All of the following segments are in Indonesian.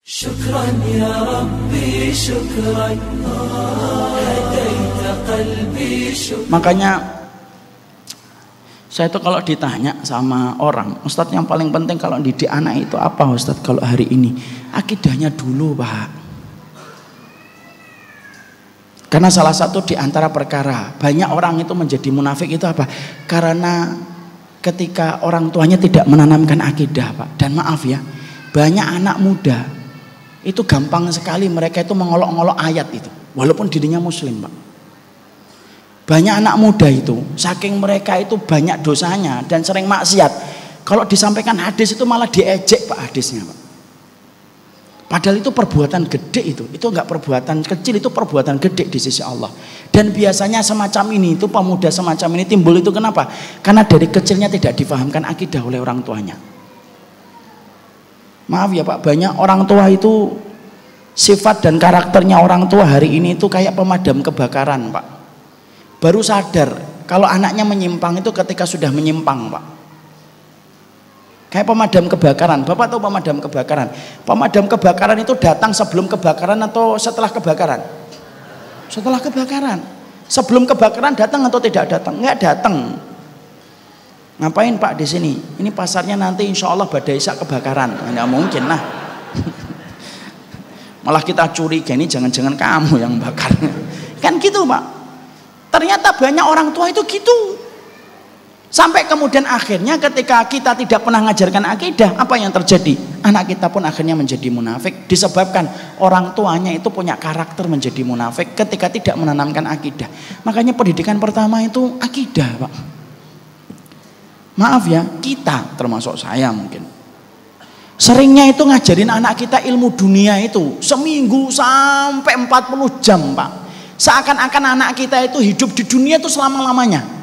Syukran ya Rabbi, syukran hadaita qalbi, syukran. Makanya saya itu kalau ditanya sama orang, Ustadz yang paling penting kalau didik anak itu apa Ustadz kalau hari ini? Akidahnya dulu Pak. Karena salah satu di antara perkara banyak orang itu menjadi munafik itu apa? Karena ketika orang tuanya tidak menanamkan akidah Pak. Dan maaf ya, banyak anak muda itu gampang sekali mereka itu mengolok-olok ayat itu. Walaupun dirinya muslim Pak. Banyak anak muda itu, saking mereka itu banyak dosanya dan sering maksiat. Kalau disampaikan hadis itu malah diejek Pak hadisnya Pak. Padahal itu perbuatan gede itu enggak perbuatan kecil, itu perbuatan gede di sisi Allah. Dan biasanya semacam ini, itu pemuda semacam ini timbul itu kenapa? Karena dari kecilnya tidak difahamkan akidah oleh orang tuanya. Maaf ya Pak, banyak orang tua itu sifat dan karakternya orang tua hari ini itu kayak pemadam kebakaran Pak. Baru sadar kalau anaknya menyimpang itu ketika sudah menyimpang Pak. Kayak pemadam kebakaran. Bapak tahu pemadam kebakaran? Pemadam kebakaran itu datang sebelum kebakaran atau setelah kebakaran? Setelah kebakaran. Sebelum kebakaran datang atau tidak datang? Enggak datang. Ngapain Pak di sini? Ini pasarnya nanti insya Allah badai sak kebakaran. Enggak mungkin lah. Malah kita curiga ini jangan-jangan kamu yang bakar. Kan gitu Pak. Ternyata banyak orang tua itu gitu. Sampai kemudian akhirnya ketika kita tidak pernah mengajarkan akidah, apa yang terjadi? Anak kita pun akhirnya menjadi munafik disebabkan orang tuanya itu punya karakter menjadi munafik ketika tidak menanamkan akidah. Makanya pendidikan pertama itu akidah Pak. Maaf ya, kita termasuk saya mungkin seringnya itu ngajarin anak kita ilmu dunia itu seminggu sampai 40 jam Pak. Seakan-akan anak kita itu hidup di dunia itu selama-lamanya.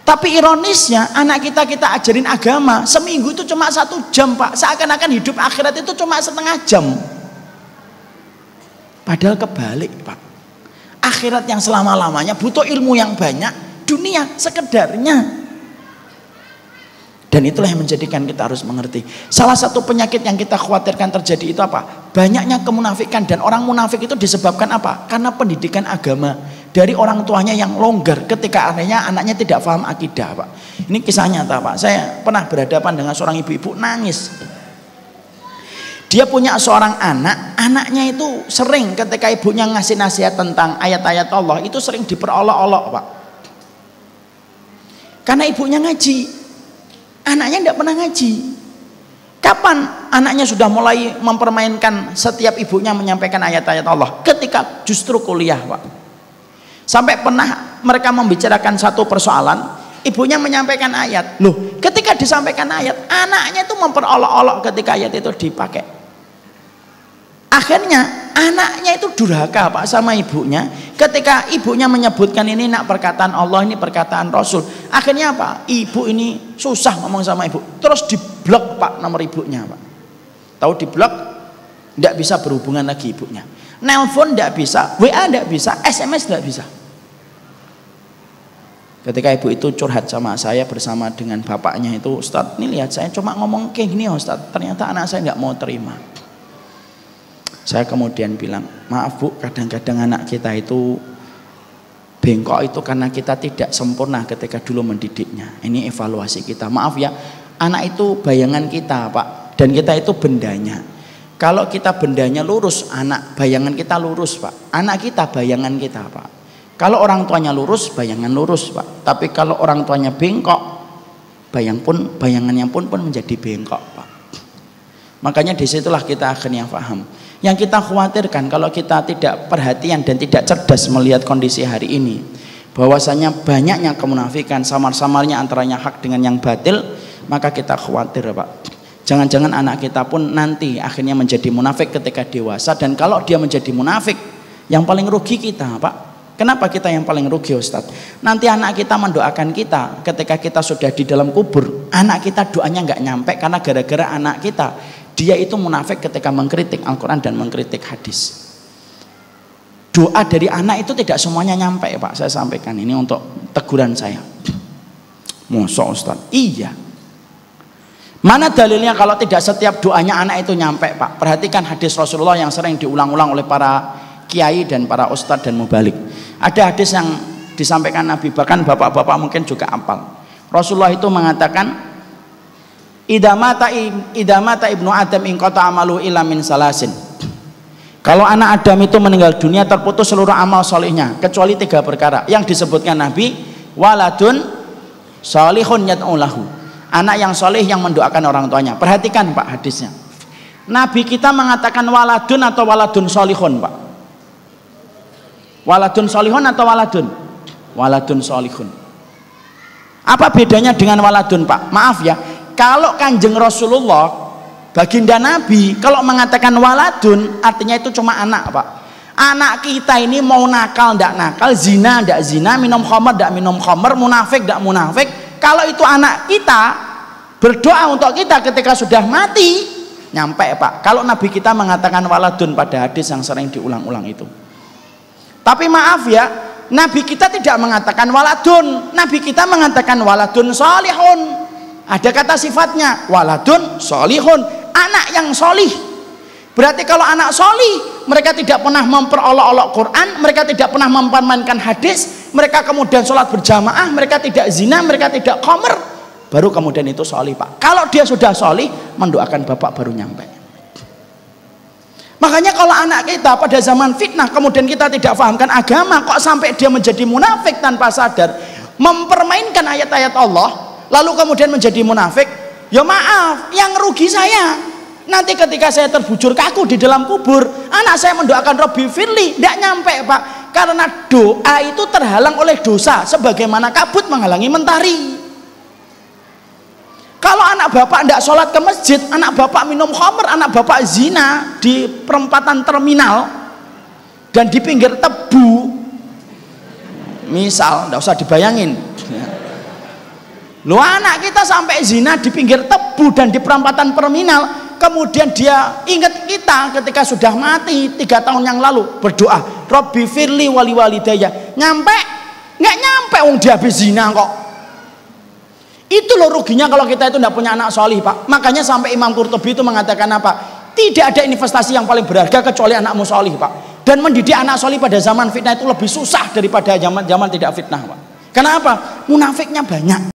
Tapi ironisnya anak kita ajarin agama seminggu itu cuma 1 jam Pak. Seakan-akan hidup akhirat itu cuma setengah jam. Padahal kebalik Pak. Akhirat yang selama-lamanya butuh ilmu yang banyak, dunia sekedarnya. Dan itulah yang menjadikan kita harus mengerti. Salah satu penyakit yang kita khawatirkan terjadi itu apa? Banyaknya kemunafikan, dan orang munafik itu disebabkan apa? Karena pendidikan agama dari orang tuanya yang longgar ketika anaknya tidak paham akidah Pak. Ini kisah nyata Pak. Saya pernah berhadapan dengan seorang ibu-ibu nangis. Dia punya seorang anak, anaknya itu sering ketika ibunya ngasih nasihat tentang ayat-ayat Allah itu sering diperolok-olok Pak. Karena ibunya ngaji. Anaknya tidak pernah ngaji. Kapan anaknya sudah mulai mempermainkan setiap ibunya menyampaikan ayat-ayat Allah? Ketika justru kuliah Pak. Sampai pernah mereka membicarakan satu persoalan, ibunya menyampaikan ayat. Loh, ketika disampaikan ayat, anaknya itu memperolok-olok ketika ayat itu dipakai. Akhirnya anaknya itu durhaka Pak sama ibunya. Ketika ibunya menyebutkan ini nak perkataan Allah, ini perkataan Rasul. Akhirnya apa? Ibu ini susah ngomong sama ibu. Terus diblok Pak nomor ibunya Pak. Tahu diblok? Tidak bisa berhubungan lagi ibunya. Nelpon tidak bisa, WA tidak bisa, SMS tidak bisa. Ketika ibu itu curhat sama saya bersama dengan bapaknya itu, Ustadz, ini lihat saya cuma ngomong kayak gini Ustadz, ternyata anak saya nggak mau terima. Saya kemudian bilang, maaf Bu, kadang-kadang anak kita itu bengkok itu karena kita tidak sempurna ketika dulu mendidiknya. Ini evaluasi kita. Maaf ya, anak itu bayangan kita Pak, dan kita itu bendanya. Kalau kita bendanya lurus, anak bayangan kita lurus Pak. Anak kita bayangan kita Pak. Kalau orang tuanya lurus, bayangan lurus Pak. Tapi kalau orang tuanya bengkok, bayangannya pun menjadi bengkok Pak. Makanya disitulah kita akhirnya paham. Yang kita khawatirkan kalau kita tidak perhatian dan tidak cerdas melihat kondisi hari ini, bahwasanya banyaknya kemunafikan, samar-samarnya antaranya hak dengan yang batil, maka kita khawatir Pak. Jangan-jangan anak kita pun nanti akhirnya menjadi munafik ketika dewasa. Dan kalau dia menjadi munafik, yang paling rugi kita Pak. Kenapa kita yang paling rugi Ustadz? Nanti anak kita mendoakan kita ketika kita sudah di dalam kubur, anak kita doanya nggak nyampe karena gara-gara anak kita dia itu munafik ketika mengkritik Al-Quran dan mengkritik hadis. Doa dari anak itu tidak semuanya nyampe Pak. Saya sampaikan ini untuk teguran saya. Masa Ustaz? Iya. Mana dalilnya kalau tidak setiap doanya anak itu nyampe, Pak? Perhatikan hadis Rasulullah yang sering diulang-ulang oleh para kiai dan para ustadz dan mubalik. Ada hadis yang disampaikan Nabi, bahkan bapak-bapak mungkin juga hafal. Rasulullah itu mengatakan, idza mata ibnu Adam in qata amalu illa min salasin. Kalau anak Adam itu meninggal dunia, terputus seluruh amal solihnya kecuali 3 perkara yang disebutkan Nabi. Waladun solihun yad'u lahu, anak yang solih yang mendoakan orang tuanya. Perhatikan Pak hadisnya. Nabi kita mengatakan waladun atau waladun solihun, Pak? Waladun solihun atau waladun? Waladun solihun. Apa bedanya dengan waladun, Pak? Maaf ya, kalau Kanjeng Rasulullah baginda Nabi kalau mengatakan waladun artinya itu cuma anak, Pak. Anak kita ini mau nakal ndak nakal, zina ndak zina, minum khamr ndak minum khamr, munafik ndak munafik, kalau itu anak kita, berdoa untuk kita ketika sudah mati nyampe, Pak. Kalau Nabi kita mengatakan waladun pada hadis yang sering diulang-ulang itu. Tapi maaf ya, Nabi kita tidak mengatakan waladun, Nabi kita mengatakan waladun solihun. Ada kata sifatnya, waladun solihun, anak yang solih. Berarti kalau anak solih, mereka tidak pernah memperolok-olok Quran, mereka tidak pernah mempermainkan hadis, mereka kemudian sholat berjamaah, mereka tidak zina, mereka tidak khamr, baru kemudian itu solih, Pak. Kalau dia sudah solih, mendoakan bapak baru nyampe. Makanya kalau anak kita pada zaman fitnah, kemudian kita tidak fahamkan agama, kok sampai dia menjadi munafik tanpa sadar, mempermainkan ayat-ayat Allah, lalu kemudian menjadi munafik, ya maaf, yang rugi saya. Nanti ketika saya terbujur kaku di dalam kubur, anak saya mendoakan Robbi Firli, tidak nyampe, Pak. Karena doa itu terhalang oleh dosa, sebagaimana kabut menghalangi mentari. Kalau anak bapak tidak sholat ke masjid, anak bapak minum khamr, anak bapak zina di perempatan terminal dan di pinggir tebu, misal, tidak usah dibayangin. Loh, anak kita sampai zina di pinggir tebu dan di perempatan terminal, kemudian dia ingat kita ketika sudah mati 3 tahun yang lalu, berdoa Robbi Firli wali walidayya, nyampe? Nggak nyampe, dia habis zina kok. Itu loh ruginya kalau kita itu tidak punya anak solih, Pak. Makanya sampai Imam Qurtubi itu mengatakan apa? Tidak ada investasi yang paling berharga kecuali anakmu solih, Pak. Dan mendidik anak solih pada zaman fitnah itu lebih susah daripada zaman tidak fitnah, Pak. Kenapa? Munafiknya banyak.